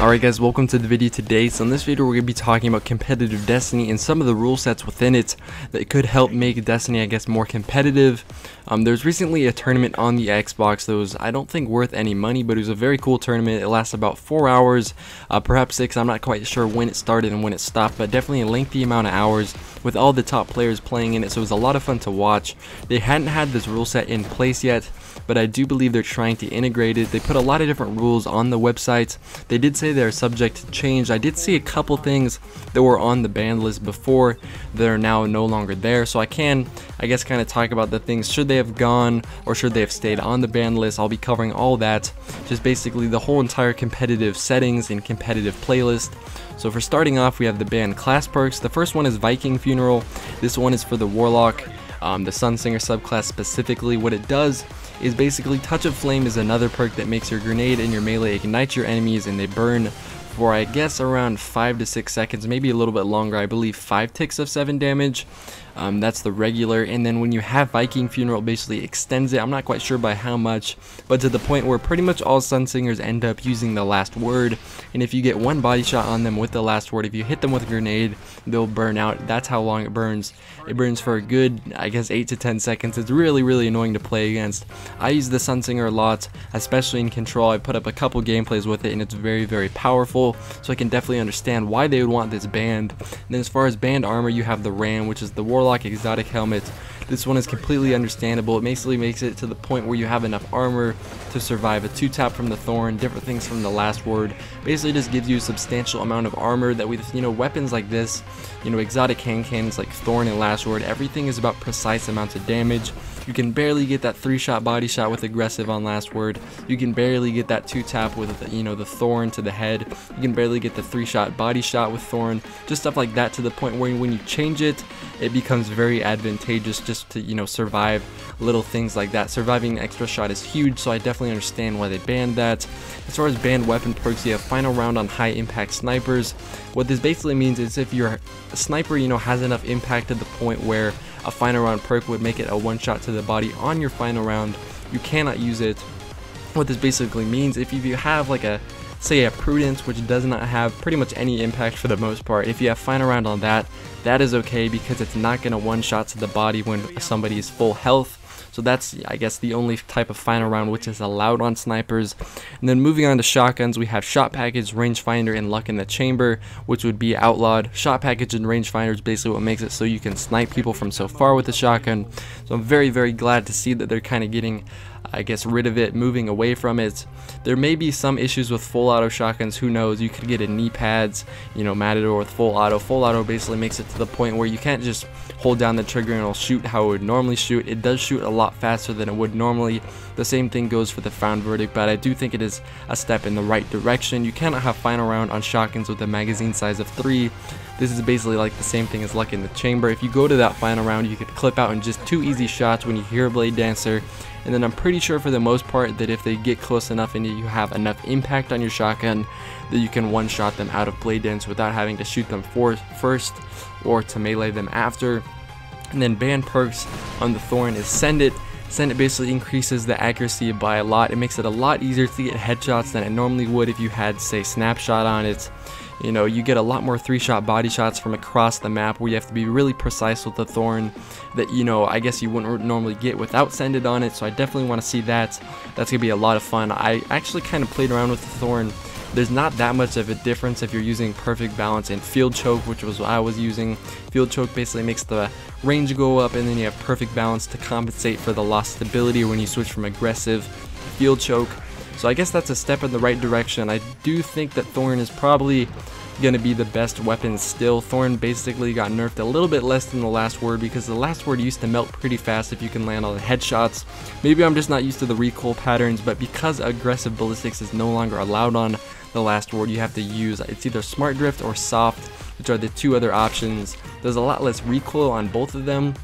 Alright guys, welcome to the video today. So in this video we're going to be talking about competitive Destiny and some of the rule sets within it that could help make Destiny, I guess, more competitive. There's recently a tournament on the Xbox that was, I don't think, worth any money, but it was a very cool tournament. It lasted about 4 hours, perhaps 6. I'm not quite sure when it started and when it stopped, but definitely a lengthy amount of hours with all the top players playing in it, so it was a lot of fun to watch. They hadn't had this rule set in place yet, but I do believe they're trying to integrate it. They put a lot of different rules on the website. They did say they're subject to change. I did see a couple things that were on the banned list before that are now no longer there, so I can, I guess, kind of talk about the things. Should they have gone or should they have stayed on the banned list? I'll be covering all that, just basically the whole entire competitive settings and competitive playlist. So for starting off, we have the banned class perks. The first one is Viking Funeral. This one is for the Warlock, the Sunsinger subclass specifically. What it does is basically Touch of Flame is another perk that makes your grenade and your melee ignite your enemies and they burn for, I guess, around 5 to 6 seconds, maybe a little bit longer. I believe 5 ticks of 7 damage. That's the regular, and then when you have Viking Funeral, it basically extends it. I'm not quite sure by how much, but to the point where pretty much all Sunsingers end up using the last word, and if you get one body shot on them with the last word, if you hit them with a grenade, they'll burn out. That's how long it burns. It burns for a good, I guess, 8 to 10 seconds. It's really annoying to play against. I use the Sunsinger a lot, especially in Control. I put up a couple gameplays with it, and it's very powerful, so I can definitely understand why they would want this banned. And then as far as banned armor, you have the Ram, which is the Warlock exotic helmet. This one is completely understandable. It basically makes it to the point where you have enough armor to survive a 2-tap from the Thorn, different things from the last word. Basically just gives you a substantial amount of armor that with, weapons like this, exotic hand cannons like Thorn and last word, everything is about precise amounts of damage. You can barely get that 3-shot body shot with aggressive on last word. You can barely get that 2-tap with the Thorn to the head. You can barely get the 3-shot body shot with Thorn. Just stuff like that, to the point where when you change it, it becomes very advantageous just to survive little things like that. Surviving an extra shot is huge, so I definitely understand why they banned that. As far as banned weapon perks, you have Final Round on high impact snipers. What this basically means is if your sniper has enough impact to the point where a final round perk would make it a one-shot to the body on your final round, you cannot use it. What this basically means, if you have like a, say, a Prudence, which does not have pretty much any impact for the most part, if you have final round on that, that is okay because it's not going to one-shot to the body when somebody is full health. So that's, I guess, the only type of final round which is allowed on snipers. And then moving on to shotguns, we have Shot Package, Rangefinder, and Luck in the Chamber, which would be outlawed. Shot Package and Rangefinder is basically what makes it so you can snipe people from so far with the shotgun. So I'm very glad to see that they're kind of getting, I guess, rid of it, moving away from it. There may be some issues with full auto shotguns, who knows. You could get a knee pads, Matador with full auto. Full auto basically makes it to the point where you can't just hold down the trigger and it'll shoot how it would normally shoot. It does shoot a lot faster than it would normally. The same thing goes for the Found Verdict, but I do think it is a step in the right direction. You cannot have final round on shotguns with a magazine size of 3. This is basically like the same thing as Luck in the Chamber. If you go to that final round, you could clip out in just 2 easy shots when you hear a Blade Dancer. And then I'm pretty sure for the most part that if they get close enough and you have enough impact on your shotgun, that you can one-shot them out of Blade Dance without having to shoot them first or to melee them after. And then banned perks on the Thorn is Send It. Send It basically increases the accuracy by a lot. It makes it a lot easier to get headshots than it normally would if you had, say, Snapshot on it. You get a lot more 3-shot body shots from across the map where you have to be really precise with the Thorn that, I guess you wouldn't normally get without Send It on it. So I definitely want to see that. That's going to be a lot of fun. I actually kind of played around with the Thorn. There's not that much of a difference if you're using Perfect Balance and Field Choke, which was what I was using. Field Choke basically makes the range go up, and then you have Perfect Balance to compensate for the lost stability when you switch from aggressive to Field Choke. So I guess that's a step in the right direction. I do think that Thorn is probably going to be the best weapon still. Thorn basically got nerfed a little bit less than the last word because the last word used to melt pretty fast if you can land all the headshots. Maybe I'm just not used to the recoil patterns, but because aggressive ballistics is no longer allowed on the last word, you have to use, it's either Smart Drift or Soft, which are the 2 other options. There's a lot less recoil on both of them.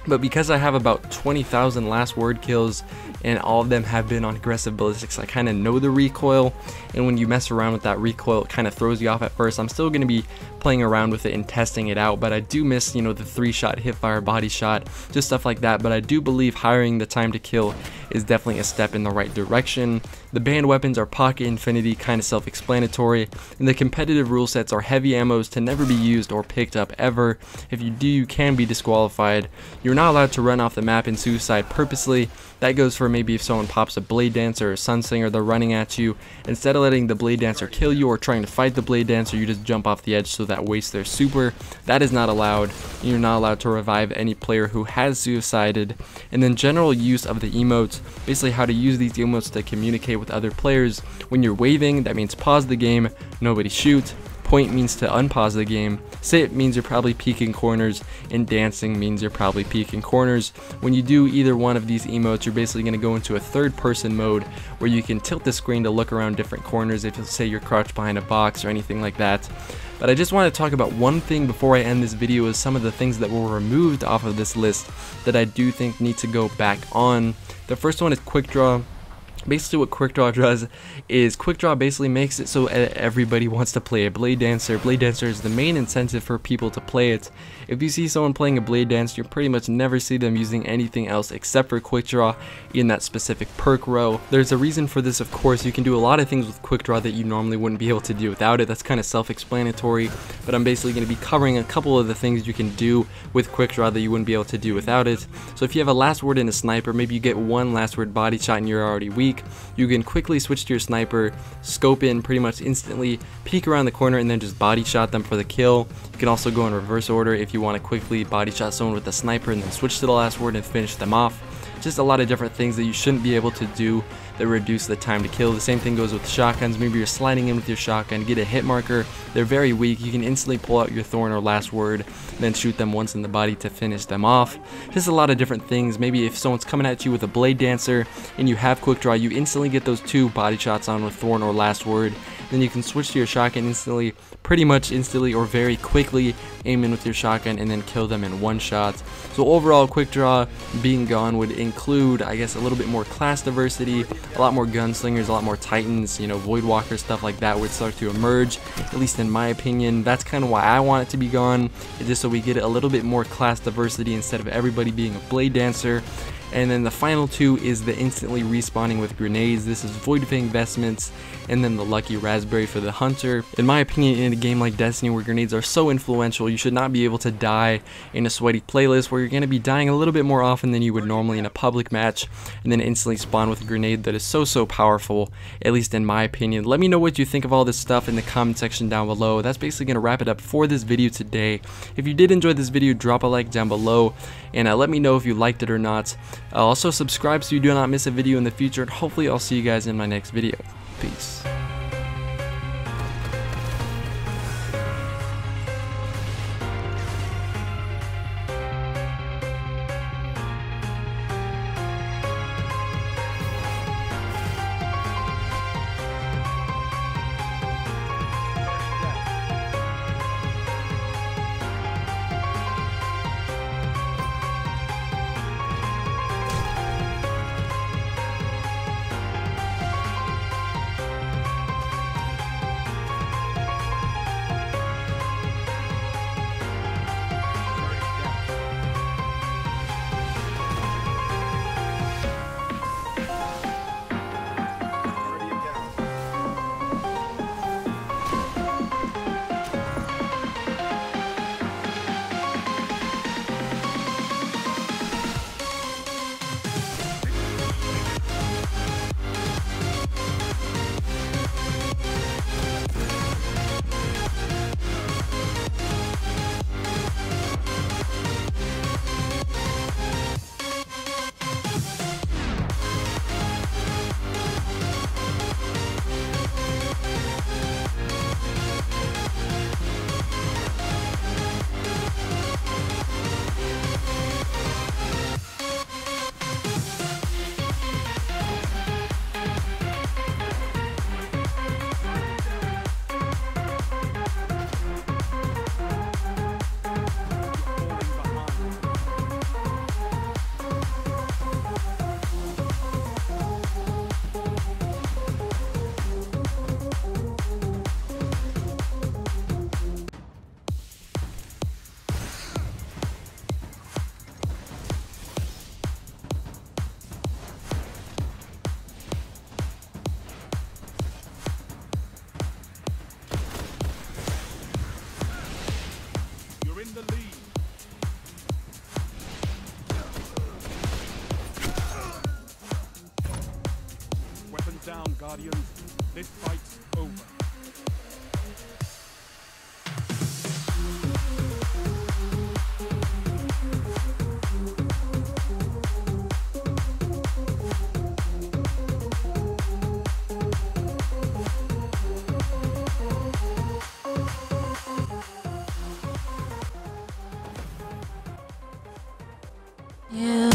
But because I have about 20,000 last word kills and all of them have been on aggressive ballistics, I kind of know the recoil, and when you mess around with that recoil, it kind of throws you off at first. I'm still going to be playing around with it and testing it out, but I do miss, the 3-shot hipfire body shot, just stuff like that. But I do believe hiring the time to kill is definitely a step in the right direction. The banned weapons are pocket infinity, kind of self-explanatory, and the competitive rule sets are heavy ammos to never be used or picked up ever. If you do, you can be disqualified. You're not allowed to run off the map in suicide purposely. That goes for maybe if someone pops a Blade Dancer or a Sunslinger, they're running at you. Instead of letting the Blade Dancer kill you or trying to fight the Blade Dancer, you just jump off the edge, so that wastes their super. That is not allowed. You're not allowed to revive any player who has suicided. And then general use of the emotes, basically how to use these emotes to communicate with other players. When you're waving, that means pause the game, nobody shoot. Point means to unpause the game. Sit means you're probably peeking corners, and dancing means you're probably peeking corners. When you do either one of these emotes, you're basically going to go into a third person mode where you can tilt the screen to look around different corners if you say you're crouched behind a box or anything like that. But I just want to talk about one thing before I end this video, is some of the things that were removed off of this list that I do think need to go back on. The first one is quick draw. Basically what quick draw does is quick draw basically makes it so everybody wants to play a Blade Dancer. Blade Dancer is the main incentive for people to play it. If you see someone playing a Blade Dancer, you pretty much never see them using anything else except for quick draw in that specific perk row. There's a reason for this, of course. You can do a lot of things with quick draw that you normally wouldn't be able to do without it. That's kind of self-explanatory, but I'm basically going to be covering a couple of the things you can do with quick draw that you wouldn't be able to do without it. So if you have a last word and a sniper, maybe you get one last word body shot and you're already weak, you can quickly switch to your sniper, scope in pretty much instantly, peek around the corner, and then just body shot them for the kill. You can also go in reverse order if you want to quickly body shot someone with a sniper and then switch to the last word and finish them off. Just a lot of different things that you shouldn't be able to do that reduce the time to kill. The same thing goes with shotguns. Maybe you're sliding in with your shotgun, get a hit marker, they're very weak, you can instantly pull out your thorn or last word, then shoot them once in the body to finish them off. Just a lot of different things. Maybe if someone's coming at you with a Blade Dancer and you have quick draw, you instantly get those two body shots on with thorn or last word. Then you can switch to your shotgun instantly, pretty much instantly or very quickly, aim in with your shotgun and then kill them in one shot. So overall, quick draw being gone would include, I guess, a little bit more class diversity, a lot more gunslingers, a lot more titans, you know, voidwalkers, stuff like that would start to emerge, at least in my opinion. That's kind of why I want it to be gone, just so we get a little bit more class diversity instead of everybody being a Blade Dancer. And then the final two is the instantly respawning with grenades. This is Void Fang Vestments and then the Lucky Raspberry for the Hunter. In my opinion, in a game like Destiny where grenades are so influential, you should not be able to die in a sweaty playlist where you're going to be dying a little bit more often than you would normally in a public match, and then instantly spawn with a grenade that is so powerful, at least in my opinion. Let me know what you think of all this stuff in the comment section down below. That's basically going to wrap it up for this video today. If you did enjoy this video, drop a like down below, and let me know if you liked it or not. Also subscribe so you do not miss a video in the future, and hopefully I'll see you guys in my next video. Peace. Guardians. This fight's over. You